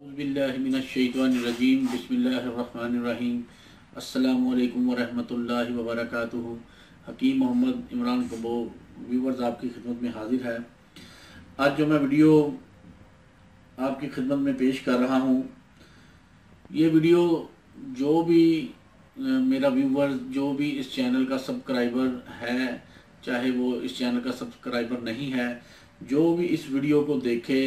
बिस्मिल्लाहिर्रहमानिर्रहीम बिस्मिल्लाहिर्रहमानिर्रहीम अस्सलामु अलैकुम वरहमतुल्लाहि वबरकातुहू। हकीम मोहम्मद इमरान कबो व्यूवर्स आपकी खिदमत में हाजिर है। आज जो मैं वीडियो आपकी खिदमत में पेश कर रहा हूँ, ये वीडियो जो भी मेरा व्यूवर्स जो भी इस चैनल का सब्सक्राइबर है, चाहे वो इस चैनल का सब्सक्राइबर नहीं है, जो भी इस वीडियो को देखे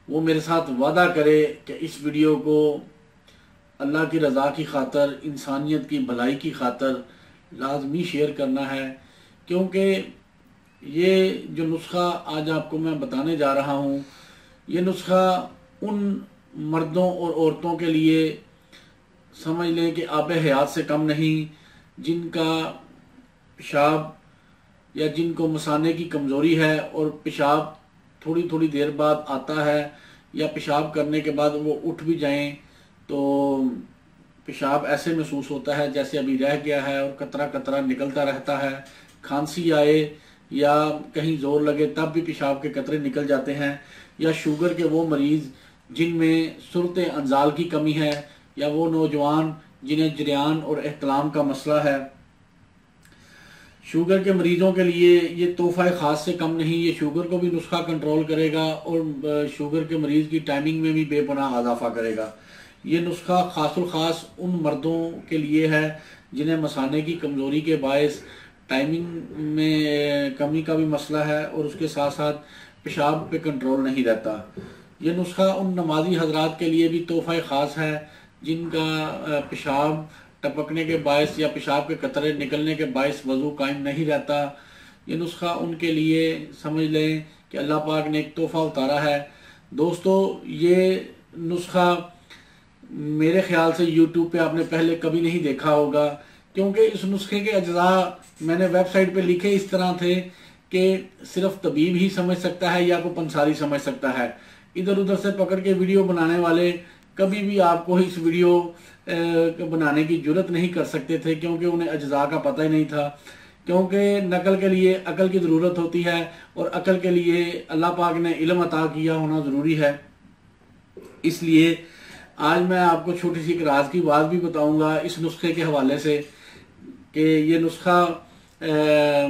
वो मेरे साथ वादा करे कि इस वीडियो को अल्लाह की रज़ा की खातर, इंसानियत की भलाई की खातर लाजमी शेयर करना है। क्योंकि ये जो नुस्खा आज आपको मैं बताने जा रहा हूँ, ये नुस्खा उन मर्दों और औरतों के लिए समझ लें कि आबे हयात से कम नहीं, जिनका पेशाब या जिनको मसाने की कमज़ोरी है और पेशाब थोड़ी थोड़ी देर बाद आता है, या पेशाब करने के बाद वो उठ भी जाएं तो पेशाब ऐसे महसूस होता है जैसे अभी रह गया है और कतरा कतरा निकलता रहता है। खांसी आए या कहीं जोर लगे तब भी पेशाब के कतरे निकल जाते हैं। या शुगर के वो मरीज़ जिनमें सूरत अंजाल की कमी है, या वो नौजवान जिन्हें जरियान और एहतलाम का मसला है, शुगर के मरीजों के लिए ये तोहफा ख़ास से कम नहीं। ये शुगर को भी नुस्खा कंट्रोल करेगा और शुगर के मरीज़ की टाइमिंग में भी बेपनाह इजाफा करेगा। ये नुस्खा ख़ासुल ख़ास उन मर्दों के लिए है जिन्हें मसाने की कमज़ोरी के बायस टाइमिंग में कमी का भी मसला है और उसके साथ साथ पेशाब पे कंट्रोल नहीं रहता। ये नुस्खा उन नमाजी हजरात के लिए भी तोहफा ख़ास है जिनका पेशाब टपकने के बायस या पेशाब के कतरे निकलने के बायस वजू कायम नहीं रहता। ये नुस्खा उनके लिए समझ लें कि अल्लाह पाक ने एक तोहफा उतारा है। दोस्तों, ये नुस्खा मेरे ख्याल से यूट्यूब पे आपने पहले कभी नहीं देखा होगा, क्योंकि इस नुस्खे के अज्जा मैंने वेबसाइट पे लिखे इस तरह थे कि सिर्फ तबीब ही समझ सकता है या कोई पंसारी समझ सकता है। इधर उधर से पकड़ के वीडियो बनाने वाले कभी भी आपको इस वीडियो बनाने की जुर्रत नहीं कर सकते थे, क्योंकि उन्हें अज्जा का पता ही नहीं था। क्योंकि नकल के लिए अकल की ज़रूरत होती है और अकल के लिए अल्लाह पाक ने इल्म अता किया होना ज़रूरी है। इसलिए आज मैं आपको छोटी सी एक राज की बात भी बताऊंगा इस नुस्खे के हवाले से कि ये नुस्खा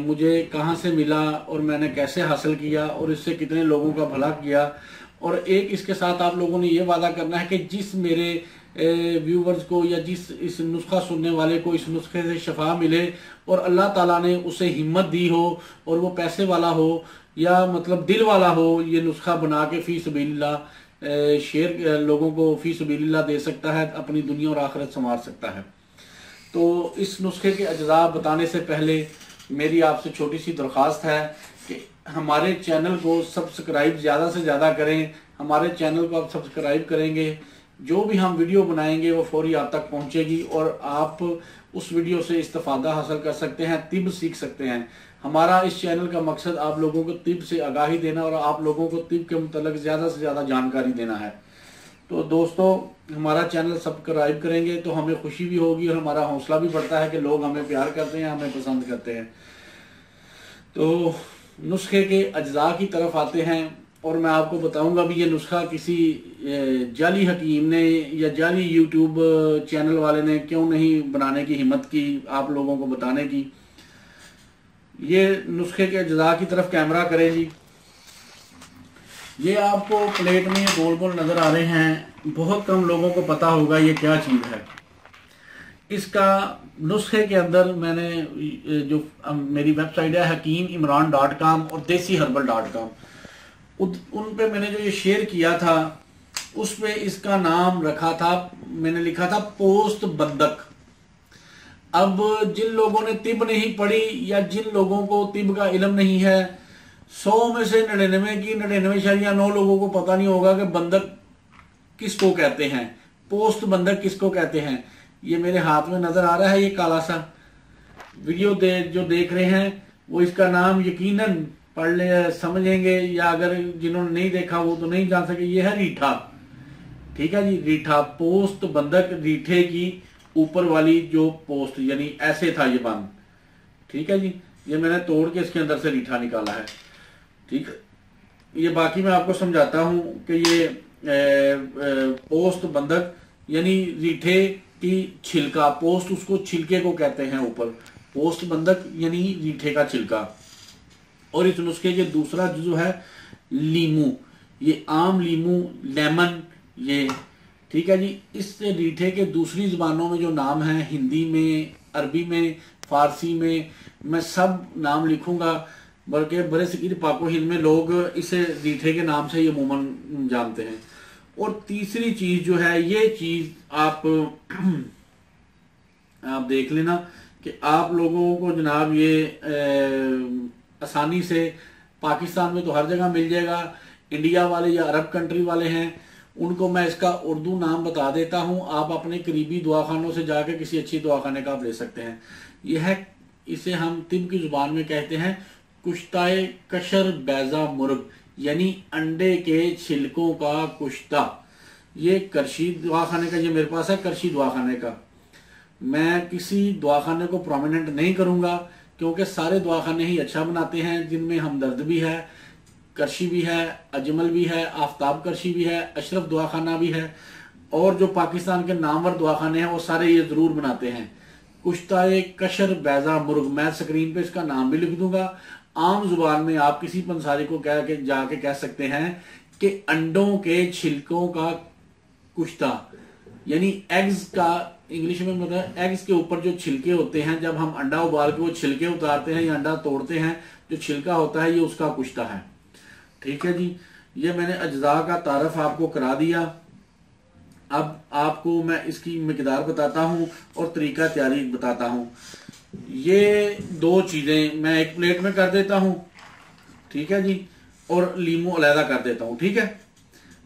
मुझे कहाँ से मिला और मैंने कैसे हासिल किया और इससे कितने लोगों का भला किया। और एक इसके साथ आप लोगों ने ये वादा करना है कि जिस मेरे व्यूवर्स को या जिस इस नुस्खा सुनने वाले को इस नुस्खे से शफा मिले और अल्लाह ताला ने उसे हिम्मत दी हो और वो पैसे वाला हो या मतलब दिल वाला हो, ये नुस्खा बना के फी सबीलिल्लाह शेयर लोगों को फी सबीलिल्लाह दे सकता है, अपनी दुनिया और आखिरत संवार सकता है। तो इस नुस्खे के अज्जा बताने से पहले मेरी आपसे छोटी सी दरख्वास्त है कि हमारे चैनल को सब्सक्राइब ज़्यादा से ज़्यादा करें। हमारे चैनल को आप सब्सक्राइब करेंगे, जो भी हम वीडियो बनाएंगे वो फौरी आप तक पहुंचेगी और आप उस वीडियो से इस्तेफादा हासिल कर सकते हैं, तिब सीख सकते हैं। हमारा इस चैनल का मकसद आप लोगों को तिब से आगाही देना और आप लोगों को तिब के मुतल्लिक ज़्यादा से ज़्यादा जानकारी देना है। तो दोस्तों, हमारा चैनल सब्सक्राइब करेंगे तो हमें खुशी भी होगी और हमारा हौसला भी बढ़ता है कि लोग हमें प्यार करते हैं, हमें पसंद करते हैं। तो नुस्खे के अज्जा की तरफ आते हैं और मैं आपको बताऊंगा भी ये नुस्खा किसी जाली हकीम ने या जाली यूट्यूब चैनल वाले ने क्यों नहीं बनाने की हिम्मत की आप लोगों को बताने की। ये नुस्खे के अज्जा की तरफ कैमरा करें जी। ये आपको प्लेट में गोल गोल नज़र आ रहे हैं, बहुत कम लोगों को पता होगा ये क्या चीज़ है। इसका नुस्खे के अंदर मैंने जो मेरी वेबसाइट है HakimImran.com और DesiHerbal.com, उन पे मैंने जो ये शेयर किया था उस पे इसका नाम रखा था, मैंने लिखा था पोस्त बंदक। अब जिन लोगों ने तिब नहीं पढ़ी या जिन लोगों को तिब का इल्म नहीं है, 100 में से 99 की 99.9 लोगों को पता नहीं होगा कि बंदक किसको कहते हैं, पोस्त बंदक किसको कहते हैं। ये मेरे हाथ में नजर आ रहा है, ये काला सा वीडियो जो देख रहे हैं वो इसका नाम यकीनन पढ़ ले समझेंगे, या अगर जिन्होंने नहीं देखा वो तो नहीं जान सके। ये है रीठा, ठीक है जी, रीठा पोस्त बंदक, रीठे की ऊपर वाली जो पोस्ट, यानी ऐसे था ये बंद, ठीक है जी। ये मैंने तोड़ के इसके अंदर से रीठा निकाला है, ठीक है। ये बाकी मैं आपको समझाता हूं कि ये पोस्त बंधक यानी रीठे की छिलका, पोस्त उसको छिलके को कहते हैं ऊपर, पोस्त बंधक यानी रीठे का छिलका। और इस नुस्खे के दूसरा जो है लीमू, ये आम लीमू, लेमन, ये ठीक है जी। इस रीठे के दूसरी जुबानों में जो नाम है, हिंदी में, अरबी में, फारसी में, मैं सब नाम लिखूंगा, बल्कि बड़े सगीर पाको हिंद में लोग इसे रीठे के नाम से ये अमूमन जानते हैं। और तीसरी चीज जो है, ये चीज आप देख लेना कि आप लोगों को जनाब ये आसानी से पाकिस्तान में तो हर जगह मिल जाएगा, इंडिया वाले या अरब कंट्री वाले हैं उनको मैं इसका उर्दू नाम बता देता हूं, आप अपने करीबी दवाखानों से जाकर किसी अच्छी दवाखाने का आप ले सकते हैं। यह इसे हम तिब की जुबान में कहते हैं कुश्ताए कशर बैजा मुर्ग, यानी अंडे के छिलकों का कुश्ता। ये करशी दवाखाने का, ये मेरे पास है करशी दवाखाने का। मैं किसी दवाखाने को प्रोमिनेंट नहीं करूंगा क्योंकि सारे दवाखाने ही अच्छा बनाते हैं, जिनमें हमदर्द भी है, करशी भी है, अजमल भी है, आफ्ताब करशी भी है, अशरफ दवाखाना भी है, और जो पाकिस्तान के नामवर दवाखाने हैं वो सारे ये जरूर बनाते हैं। कुश्ताए कशर बैजा मुर्ग, मैं स्क्रीन पे इसका नाम भी लिख दूंगा। आम जुबान में आप किसी पंसारी को कह के जाके कह सकते हैं कि अंडों के छिलकों का कुश्ता, यानी एग्स का इंग्लिश में मतलब एग्स के ऊपर जो छिलके होते हैं, जब हम अंडा उबाल के वो छिलके उतारते हैं या अंडा तोड़ते हैं, जो छिलका होता है ये उसका कुश्ता है। ठीक है जी, ये मैंने अज्जा का तारफ आपको करा दिया। अब आपको मैं इसकी मिकदार बताता हूं और तरीका तैयारी बताता हूं। ये दो चीजें मैं एक प्लेट में कर देता हूं, ठीक है जी, और लीमू अलहदा कर देता हूं। ठीक है,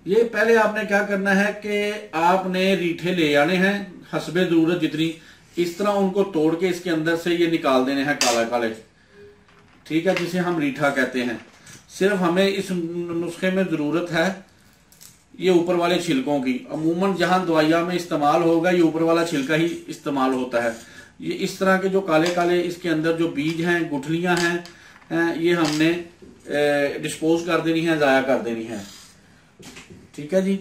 ये पहले आपने क्या करना है कि आपने रीठे ले आने हैं हस्बे जरूरत जितनी, इस तरह उनको तोड़ के इसके अंदर से ये निकाल देने हैं काले काले, ठीक है, जिसे हम रीठा कहते हैं। सिर्फ हमें इस नुस्खे में जरूरत है ये ऊपर वाले छिलकों की। अमूमन जहां दवाइयां में इस्तेमाल होगा ये ऊपर वाला छिलका ही इस्तेमाल होता है। ये इस तरह के जो काले काले इसके अंदर जो बीज हैं, गुठलियां हैं, ये हमने डिस्पोज कर देनी है, जाया कर देनी है। ठीक है जी,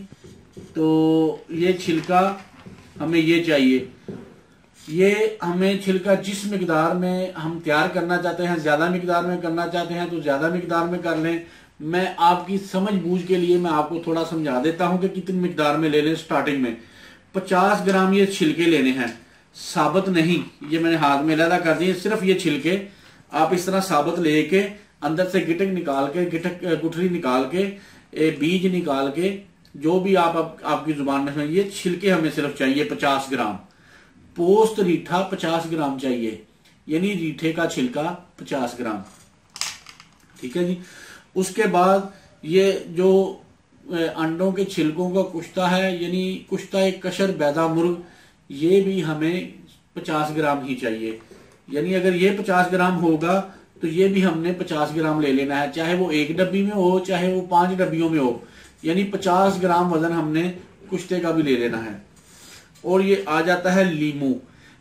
तो ये छिलका हमें ये चाहिए। ये हमें छिलका जिस मिकदार में हम तैयार करना चाहते हैं, ज्यादा मिकदार में करना चाहते हैं तो ज्यादा मिकदार में कर लें। मैं आपकी समझ बूझ के लिए मैं आपको थोड़ा समझा देता हूं कि कितनी मिकदार में ले लें। स्टार्टिंग में 50 ग्राम ये छिलके लेने हैं, साबुत नहीं, ये मैंने हाथ में अलहदा कर दिए, सिर्फ ये छिलके आप इस तरह साबुत लेके अंदर से गिटक निकाल के, गिटक गुठली निकाल के, बीज निकाल के, जो भी आपकी जुबान में, ये छिलके हमें सिर्फ चाहिए 50 ग्राम। पोस्त रीठा 50 ग्राम चाहिए, यानी रीठे का छिलका 50 ग्राम। ठीक है जी, उसके बाद ये जो अंडों के छिलकों का कुश्ता है, यानी कुश्ता एक कशर बैदा मुर्ग, ये भी हमें 50 ग्राम ही चाहिए। यानी अगर ये 50 ग्राम होगा तो ये भी हमने 50 ग्राम ले लेना है, चाहे वो एक डब्बी में हो चाहे वो 5 डब्बियों में हो, यानी 50 ग्राम वजन हमने कुश्ते का भी ले लेना है। और ये आ जाता है लीमू।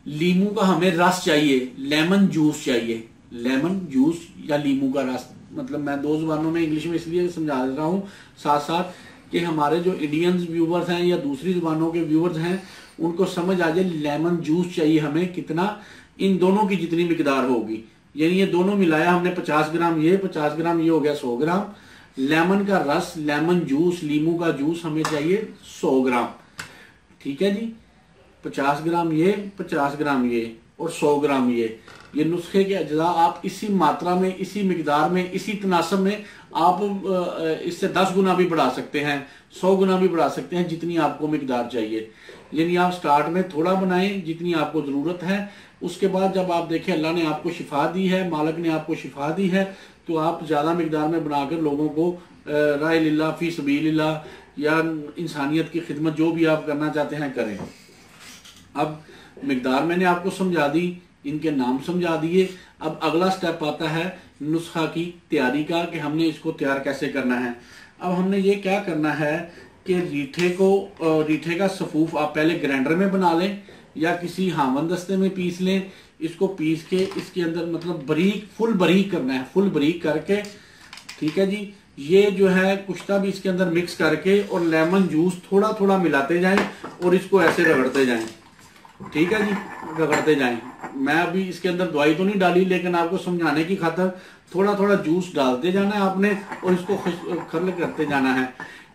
लीमू का हमें रस चाहिए, लेमन जूस चाहिए, लेमन जूस या लीमू का रस, मतलब मैं दो जुबानों में इंग्लिश में इसलिए समझा रहा हूं साथ साथ कि हमारे जो इंडियन व्यूवर्स हैं या दूसरी जुबानों के व्यूवर्स हैं उनको समझ आ जाए। लेमन जूस चाहिए हमें कितना, इन दोनों की जितनी मिकदार होगी, यानी ये दोनों मिलाया हमने 50 ग्राम, ये 50 ग्राम, ये हो गया 100 ग्राम। लेमन का रस, लेमन जूस, लीमू का जूस हमें चाहिए 100 ग्राम। ठीक है जी, 50 ग्राम ये, 50 ग्राम ये और 100 ग्राम ये नुस्खे के अज्जा आप इसी मात्रा में, इसी मिकदार में, इसी तनासब में आप इससे 10 गुना भी बढ़ा सकते हैं, 100 गुना भी बढ़ा सकते हैं, जितनी आपको मिकदार चाहिए। यानी आप स्टार्ट में थोड़ा बनाएं जितनी आपको जरूरत है, उसके बाद जब आप देखें अल्लाह ने आपको शिफा दी है, मालिक ने आपको शिफा दी है, तो आप ज्यादा मिकदार में बनाकर लोगों को राय लिल्लाह फी सबीलिल्लाह या इंसानियत की खिदमत जो भी आप करना चाहते हैं करें। अब मिकदार मैंने आपको समझा दी, इनके नाम समझा दिए। अब अगला स्टेप आता है नुस्खा की तैयारी का कि हमने इसको तैयार कैसे करना है। अब हमने ये क्या करना है कि रीठे का सफूफ आप पहले ग्राइंडर में बना लें या किसी हामन दस्ते में पीस लें। इसको पीस के इसके अंदर मतलब बारीक, फुल बारीक करना है, फुल बारीक करके, ठीक है जी, ये जो है कुश्ता भी इसके अंदर मिक्स करके और लेमन जूस थोड़ा थोड़ा मिलाते जाएं और इसको ऐसे रगड़ते जाएं। ठीक है जी, रगड़ते जाएं। मैं अभी इसके अंदर दवाई तो नहीं डाली, लेकिन आपको समझाने की खातिर थोड़ा थोड़ा जूस डालते जाना है आपने और इसको खर्ल करते जाना है।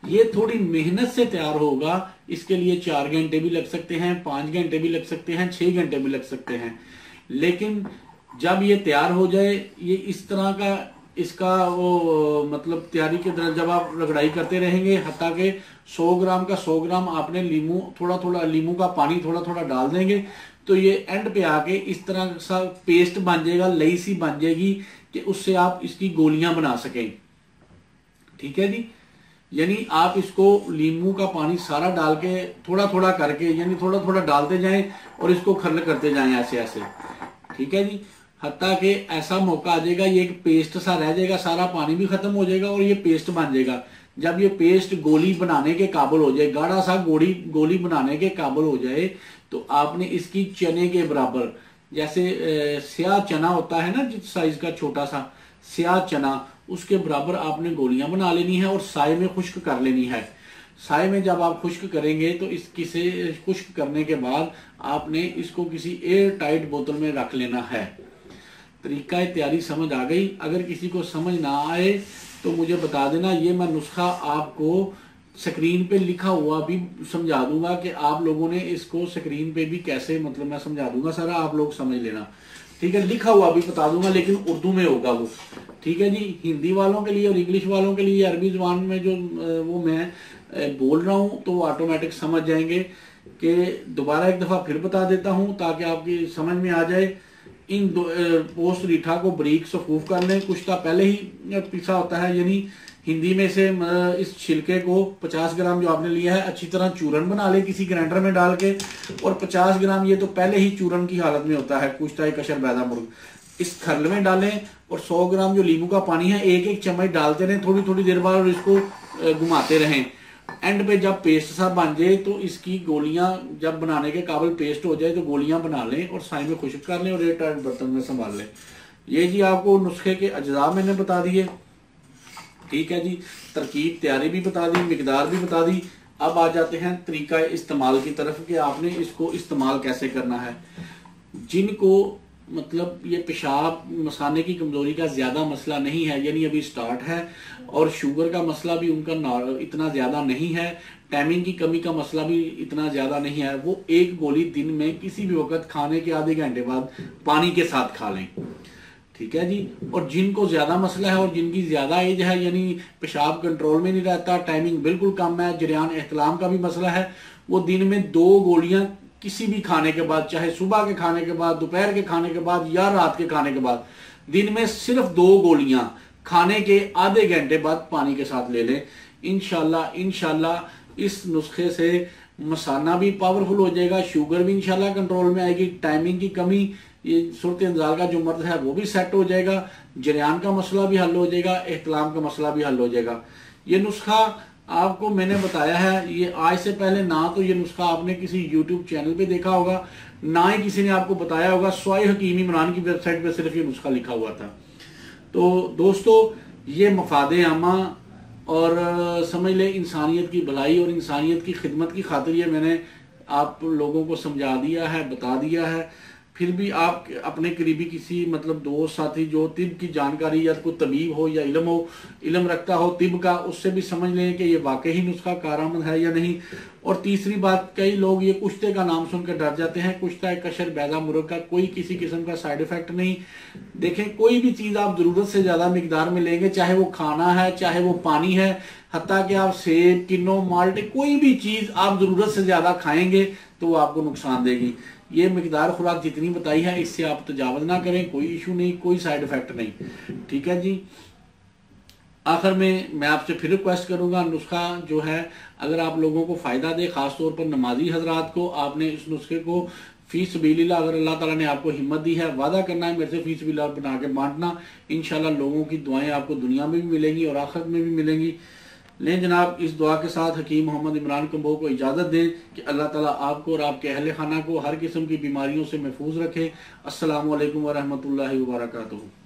ये थोड़ी मेहनत से तैयार होगा, इसके लिए 4 घंटे भी लग सकते हैं, 5 घंटे भी लग सकते हैं, 6 घंटे भी लग सकते हैं। लेकिन जब ये तैयार हो जाए, ये इस तरह का इसका वो मतलब तैयारी के दौरान जब आप रगड़ाई करते रहेंगे, हत्ता के 100 ग्राम का 100 ग्राम आपने लीमू थोड़ा थोड़ा लीमू का पानी थोड़ा थोड़ा डाल देंगे, तो ये एंड पे आके इस तरह सा पेस्ट बन जाएगा, लई सी बन जाएगी कि उससे आप इसकी गोलियां बना सकें। ठीक है जी, यानी आप इसको लीमू का पानी सारा डाल के थोड़ा थोड़ा करके, यानी थोड़ा थोड़ा डालते जाएं और इसको खर्ल करते जाएं ऐसे ऐसे। ठीक है जी, हत्ता के ऐसा मौका आ जाएगा ये एक पेस्ट सा रह जाएगा, सारा पानी भी खत्म हो जाएगा और ये पेस्ट बन जाएगा। जब ये पेस्ट गोली बनाने के काबिल हो जाए, गाढ़ा सा गोली बनाने के काबिल हो जाए, तो आपने इसकी चने के बराबर, जैसे स्याह चना होता है ना जिस साइज का छोटा सा स्याह चना, उसके बराबर आपने गोलियां बना लेनी है और साए में खुश्क कर लेनी है। साए में जब आप खुश्क करेंगे तो इसकी से खुश्क करने के बाद आपने इसको किसी एयर टाइट बोतल में रख लेना है। तरीका तैयारी समझ आ गई? अगर किसी को समझ ना आए तो मुझे बता देना, ये मैं नुस्खा आपको स्क्रीन पे लिखा हुआ भी समझा दूंगा कि आप लोगों ने इसको स्क्रीन पे भी कैसे, मतलब मैं समझा दूंगा सारा, आप लोग समझ लेना। ठीक है, लिखा हुआ भी बता दूंगा लेकिन उर्दू में होगा वो। ठीक है जी, हिंदी वालों के लिए और इंग्लिश वालों के लिए अरबी जुबान में जो वो मैं बोल रहा हूं तो वो ऑटोमेटिक समझ जाएंगे। कि दोबारा एक दफा फिर बता देता हूं ताकि आपकी समझ में आ जाए। इन पोस्ट रीठा को बारीक सफूफ कर लें, कुश्ता पहले ही पिसा होता है, यानी हिंदी में से इस छिलके को 50 ग्राम जो आपने लिया है अच्छी तरह चूरन बना ले किसी ग्राइंडर में डाल के, और 50 ग्राम ये तो पहले ही चूरन की हालत में होता है कुश्ता कशर बैदा मुर्ग, इस खरल में डालें। और 100 ग्राम जो लीमू का पानी है एक एक चम्मच डालते रहें थोड़ी थोड़ी देर बाद और इसको घुमाते रहें। एंड पे जब पेस्ट सा बन जाए तो इसकी गोलियां जब बनाने के काबिल पेस्ट हो जाए तो गोलियां बना लें और साए में खुश्क कर लें और एयर टाइट बर्तन में संभाल लें। ये जी आपको नुस्खे के अज्जा मैंने बता दिए। ठीक है जी, तरकीब तैयारी भी बता दी, मिकदार भी बता दी। अब आ जाते हैं तरीका इस्तेमाल की तरफ कि आपने इसको इस्तेमाल कैसे करना है। जिनको मतलब ये पेशाब मसाने की कमजोरी का ज्यादा मसला नहीं है, यानी अभी स्टार्ट है, और शुगर का मसला भी उनका इतना ज्यादा नहीं है, टाइमिंग की कमी का मसला भी इतना ज्यादा नहीं है, वो एक गोली दिन में किसी भी वक्त खाने के आधे घंटे बाद पानी के साथ खा लें। ठीक है जी, और जिनको ज्यादा मसला है और जिनकी ज्यादा एज है, यानी पेशाब कंट्रोल में नहीं रहता, टाइमिंग बिल्कुल कम है, जरियान एहतलाम का भी मसला है, वो दिन में 2 गोलियां किसी भी खाने के बाद, चाहे सुबह के खाने के बाद, दोपहर के खाने के बाद या रात के खाने के बाद, दिन में सिर्फ 2 गोलियां खाने के आधे घंटे बाद पानी के साथ ले लें। इंशाल्लाह इस नुस्खे से मसाना भी पावरफुल हो जाएगा, शुगर भी इंशाल्लाह कंट्रोल में आएगी, टाइमिंग की कमी, ये सूरत इंजाल का जो मर्द है वो भी सेट हो जाएगा, जरियान का मसला भी हल हो जाएगा, एहतलाम का मसला भी हल हो जाएगा। ये नुस्खा आपको मैंने बताया है, ये आज से पहले ना तो ये नुस्खा आपने किसी YouTube चैनल पे देखा होगा, ना ही किसी ने आपको बताया होगा, स्वाई हकीम इमरान की वेबसाइट पे सिर्फ ये नुस्खा लिखा हुआ था। तो दोस्तों, ये मफादे आमा और समझ ले इंसानियत की भलाई और इंसानियत की खिदमत की खातिर ये मैंने आप लोगों को समझा दिया है, बता दिया है। फिर भी आप अपने करीबी किसी मतलब दोस्त साथी जो तिब की जानकारी या कोई तबीब हो या इल्म रखता हो तिब का, उससे भी समझ लें कि ये वाकई ही नुस्खा कारआमद है या नहीं। और तीसरी बात, कई लोग ये कुश्ते का नाम सुनकर डर जाते हैं। कुश्ता कशर बैदा मुर्ग का कोई किसी किस्म का साइड इफेक्ट नहीं। देखें, कोई भी चीज आप जरूरत से ज्यादा मिकदार में लेंगे, चाहे वो खाना है चाहे वो पानी है, हत्ता कि आप सेब, किन्नो, माल्टे, कोई भी चीज आप जरूरत से ज्यादा खाएंगे तो वो आपको नुकसान देगी। ये मिकदार खुराक जितनी बताई है इससे आप तजावज ना करें, कोई इशू नहीं, कोई साइड इफेक्ट नहीं। ठीक है जी, आखिर में मैं आपसे फिर रिक्वेस्ट करूंगा, नुस्खा जो है अगर आप लोगों को फायदा दे, खासतौर पर नमाजी हजरात को, आपने इस नुस्खे को फी सबीलिल्लाह, अगर अल्लाह ताला ने आपको हिम्मत दी है, वादा करना है मेरे से फी सबीलिल्लाह बना के बांटना। इंशाल्लाह लोगों की दुआएं आपको दुनिया में भी मिलेंगी और आखिरत में भी मिलेंगी। लें जनाब, इस दुआ के साथ हकीम मोहम्मद इमरान कंबो को इजाज़त दें कि अल्लाह ताला आपको और आपके अहले खाना को हर किस्म की बीमारियों से महफूज रखे। अस्सलामु अलैकुम व रहमतुल्लाहि व बरकातुहू।